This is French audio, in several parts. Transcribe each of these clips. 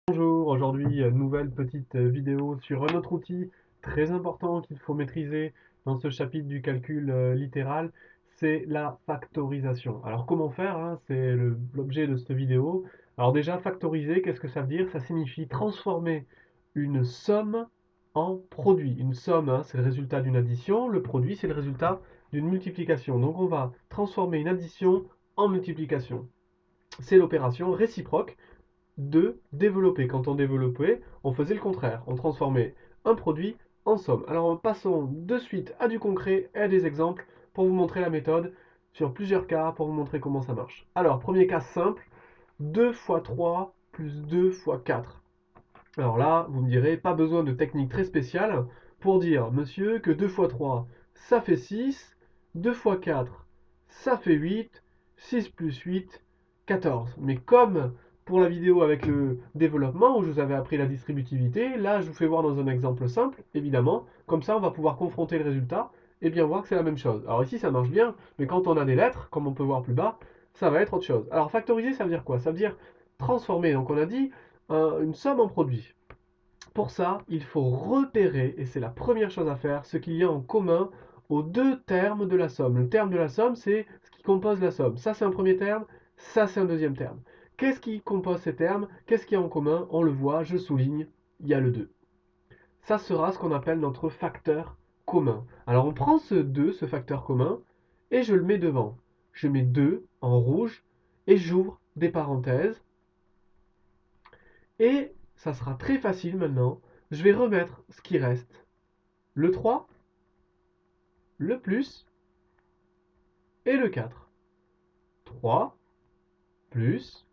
Bonjour, aujourd'hui, nouvelle petite vidéo sur un autre outil très important qu'il faut maîtriser dans ce chapitre du calcul littéral, c'est la factorisation. Alors comment faire, hein, c'est l'objet de cette vidéo. Alors déjà, factoriser, qu'est-ce que ça veut dire? Ça signifie transformer une somme en produit. Une somme, hein, c'est le résultat d'une addition, le produit, c'est le résultat d'une multiplication. Donc on va transformer une addition en multiplication. C'est l'opération réciproque de développer. Quand on développait, on faisait le contraire. On transformait un produit en somme. Alors passons de suite à du concret et à des exemples pour vous montrer la méthode sur plusieurs cas pour vous montrer comment ça marche. Alors, premier cas simple, 2 fois 3 plus 2 fois 4. Alors là, vous me direz, pas besoin de technique très spéciale pour dire, monsieur, que 2 fois 3, ça fait 6, 2 fois 4, ça fait 8, 6 plus 8, 14. Mais comme pour la vidéo avec le développement, où je vous avais appris la distributivité, là, je vous fais voir dans un exemple simple, évidemment. Comme ça, on va pouvoir confronter le résultat et bien voir que c'est la même chose. Alors ici, ça marche bien, mais quand on a des lettres, comme on peut voir plus bas, ça va être autre chose. Alors factoriser, ça veut dire quoi? Ça veut dire transformer. Donc on a dit une somme en produit. Pour ça, il faut repérer, et c'est la première chose à faire, ce qu'il y a en commun aux deux termes de la somme. Le terme de la somme, c'est ce qui compose la somme. Ça, c'est un premier terme, ça, c'est un deuxième terme. Qu'est-ce qui compose ces termes? Qu'est-ce qu'il y a en commun? On le voit, je souligne, il y a le 2. Ça sera ce qu'on appelle notre facteur commun. Alors on prend ce 2, ce facteur commun, et je le mets devant. Je mets 2 en rouge, et j'ouvre des parenthèses, et ça sera très facile maintenant. Je vais remettre ce qui reste. Le 3, le plus et le 4. 3 plus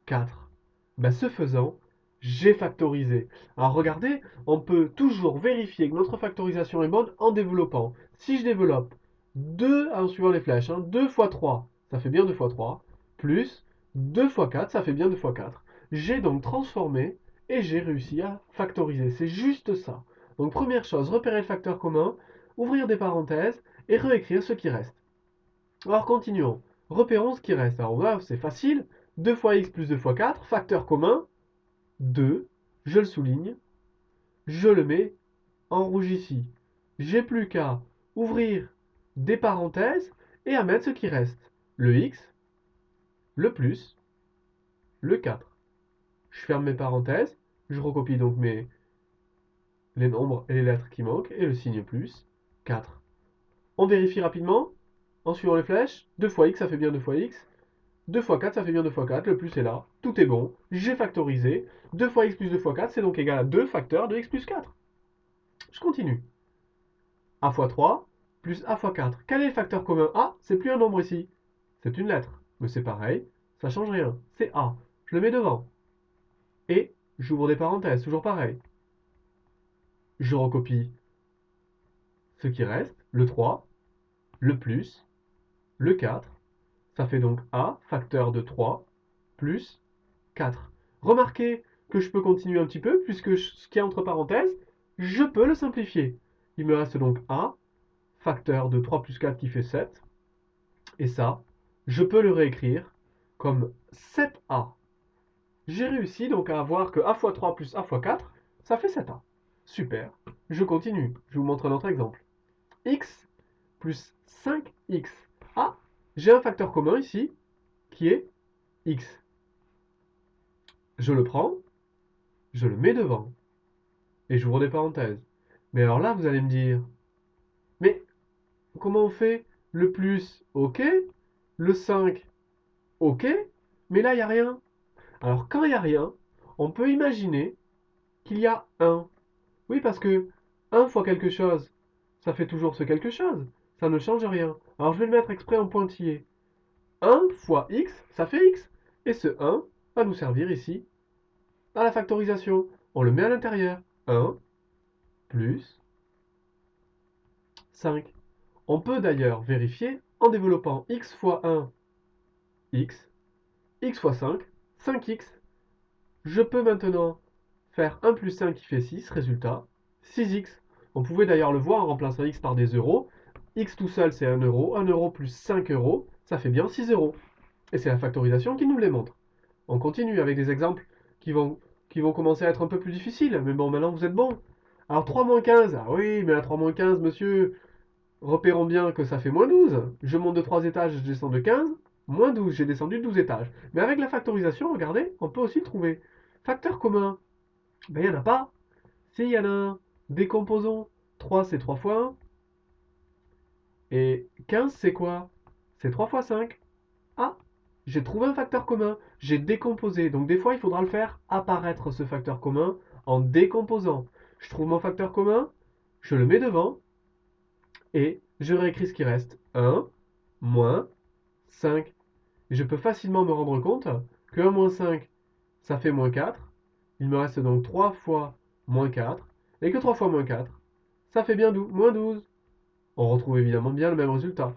4. Ben, ce faisant, j'ai factorisé. Alors regardez, on peut toujours vérifier que notre factorisation est bonne en développant. Si je développe 2 en suivant les flèches, 2 fois 3, ça fait bien 2 fois 3, plus 2 fois 4, ça fait bien 2 fois 4. J'ai donc transformé et j'ai réussi à factoriser. C'est juste ça. Donc première chose, repérer le facteur commun, ouvrir des parenthèses et réécrire ce qui reste. Alors continuons. Repérons ce qui reste. Alors là, c'est facile. 2 fois x plus 2 fois 4, facteur commun, 2. Je le souligne. Je le mets en rouge ici. J'ai plus qu'à ouvrir des parenthèses et à mettre ce qui reste. Le x, le plus, le 4. Je ferme mes parenthèses. Je recopie donc les nombres et les lettres qui manquent et le signe plus, 4. On vérifie rapidement en suivant les flèches. 2 fois x, ça fait bien 2 fois x. 2 fois 4, ça fait bien 2 fois 4, le plus est là, tout est bon, j'ai factorisé. 2 fois x plus 2 fois 4, c'est donc égal à 2 facteurs de x plus 4. Je continue. A fois 3 plus a fois 4. Quel est le facteur commun? A, c'est plus un nombre ici, c'est une lettre. Mais c'est pareil, ça change rien, c'est a. Je le mets devant. Et j'ouvre des parenthèses, toujours pareil. Je recopie ce qui reste, le 3, le plus, le 4. Ça fait donc a, facteur de 3, plus 4. Remarquez que je peux continuer un petit peu, puisque ce qu'il y a entre parenthèses, je peux le simplifier. Il me reste donc a, facteur de 3 plus 4 qui fait 7. Et ça, je peux le réécrire comme 7a. J'ai réussi donc à avoir que a fois 3 plus a fois 4, ça fait 7a. Super. Je continue. Je vous montre un autre exemple. X plus 5x. Ah, j'ai un facteur commun ici, qui est x. Je le prends, je le mets devant. Et j'ouvre des parenthèses. Mais alors là, vous allez me dire, mais comment on fait? Le plus, ok. Le 5, ok. Mais là, il n'y a rien. Alors quand il n'y a rien, on peut imaginer qu'il y a 1. Oui, parce que 1 fois quelque chose, ça fait toujours ce quelque chose. Ça ne change rien. Alors je vais le mettre exprès en pointillé. 1 fois x, ça fait x. Et ce 1 va nous servir ici à la factorisation. On le met à l'intérieur. 1 plus 5. On peut d'ailleurs vérifier en développant x fois 1, x, x fois 5, 5x. Je peux maintenant faire 1 plus 5 qui fait 6, résultat, 6x. On pouvait d'ailleurs le voir en remplaçant x par des euros. X tout seul c'est 1 euro plus 5 euros, ça fait bien 6 euros. Et c'est la factorisation qui nous les montre. On continue avec des exemples qui vont qui vont commencer à être un peu plus difficiles. Mais bon, maintenant vous êtes bon. Alors 3 moins 15. Ah oui, mais à 3 moins 15, monsieur, repérons bien que ça fait moins 12. Je monte de 3 étages, je descends de 15. Moins 12, j'ai descendu de 12 étages. Mais avec la factorisation, regardez, on peut aussi trouver. Facteur commun. Ben, il n'y en a pas. Si, il y en a un. Décomposons. 3, c'est 3 fois 1. Et 15, c'est quoi? C'est 3 fois 5. Ah, j'ai trouvé un facteur commun. J'ai décomposé. Donc des fois, il faudra le faire apparaître, ce facteur commun, en décomposant. Je trouve mon facteur commun, je le mets devant, et je réécris ce qui reste. 1 moins 5. Et je peux facilement me rendre compte que 1 moins 5, ça fait moins 4. Il me reste donc 3 fois moins 4. Et que 3 fois moins 4, ça fait bien moins 12. On retrouve évidemment bien le même résultat.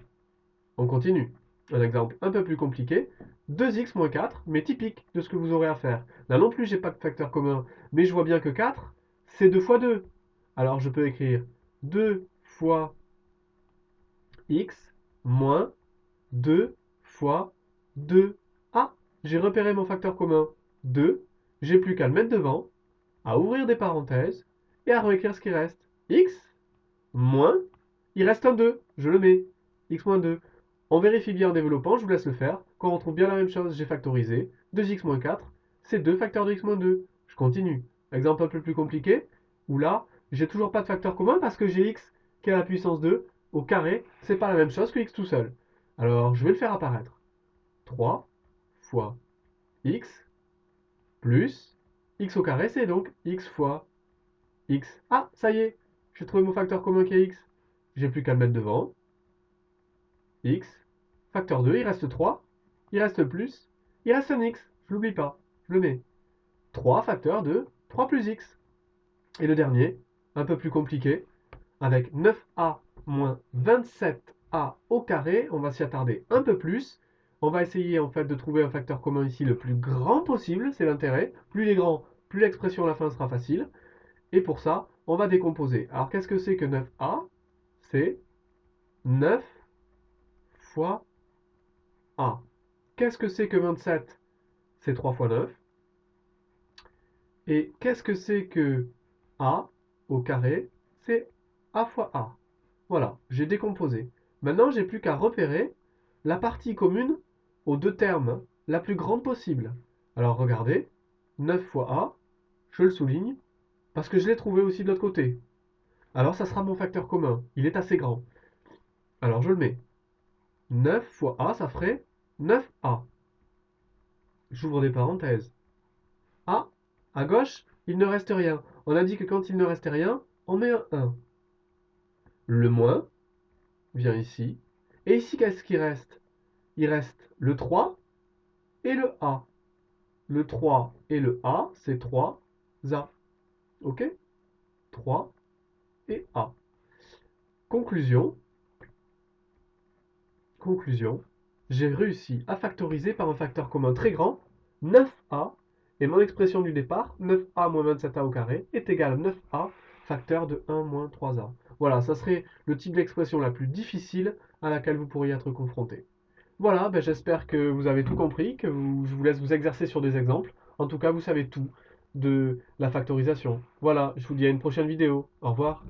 On continue. Un exemple un peu plus compliqué. 2x moins 4, mais typique de ce que vous aurez à faire. Là non plus, j'ai pas de facteur commun, mais je vois bien que 4, c'est 2 fois 2. Alors je peux écrire 2 fois x moins 2 fois 2. Ah, j'ai repéré mon facteur commun 2. J'ai plus qu'à le mettre devant, à ouvrir des parenthèses et à réécrire ce qui reste. X moins, il reste un 2, je le mets. X moins 2. On vérifie bien en développant, je vous laisse le faire. Quand on retrouve bien la même chose, j'ai factorisé. 2x moins 4, c'est 2 facteurs de x moins 2. Je continue. Exemple un peu plus compliqué, où là, j'ai toujours pas de facteur commun parce que j'ai x qui est à la puissance 2 au carré, c'est pas la même chose que x tout seul. Alors, je vais le faire apparaître. 3 fois x plus x au carré, c'est donc x fois x. Ah, ça y est, j'ai trouvé mon facteur commun qui est x. J'ai plus qu'à le mettre devant. X, facteur 2, il reste 3. Il reste le plus. Il reste un x. Je l'oublie pas. Je le mets. 3 facteur de 3 plus x. Et le dernier, un peu plus compliqué, avec 9a moins 27a au carré, on va s'y attarder un peu plus. On va essayer en fait de trouver un facteur commun ici le plus grand possible, c'est l'intérêt. Plus il est grand, plus l'expression à la fin sera facile. Et pour ça, on va décomposer. Alors qu'est-ce que c'est que 9a? C'est 9 fois a. Qu'est-ce que c'est que 27? C'est 3 fois 9. Et qu'est-ce que c'est que a au carré? C'est a fois a. Voilà, j'ai décomposé. Maintenant, j'ai plus qu'à repérer la partie commune aux deux termes, la plus grande possible. Alors regardez, 9 fois a, je le souligne, parce que je l'ai trouvé aussi de l'autre côté. Alors ça sera mon facteur commun, il est assez grand. Alors je le mets. 9 fois a, ça ferait 9a. J'ouvre des parenthèses. Ah, à gauche, il ne reste rien. On a dit que quand il ne restait rien, on met un 1. Le moins vient ici. Et ici, qu'est-ce qui reste? Il reste le 3 et le A. Le 3 et le A, c'est 3 A. Ok? 3 et A. Conclusion. Conclusion. J'ai réussi à factoriser par un facteur commun très grand, 9A, et mon expression du départ, 9A moins 27A au carré, est égale à 9A facteur de 1 moins 3A. Voilà, ça serait le type d'expression la plus difficile à laquelle vous pourriez être confronté. Voilà, ben j'espère que vous avez tout compris, je vous laisse vous exercer sur des exemples. En tout cas, vous savez tout de la factorisation. Voilà, je vous dis à une prochaine vidéo. Au revoir.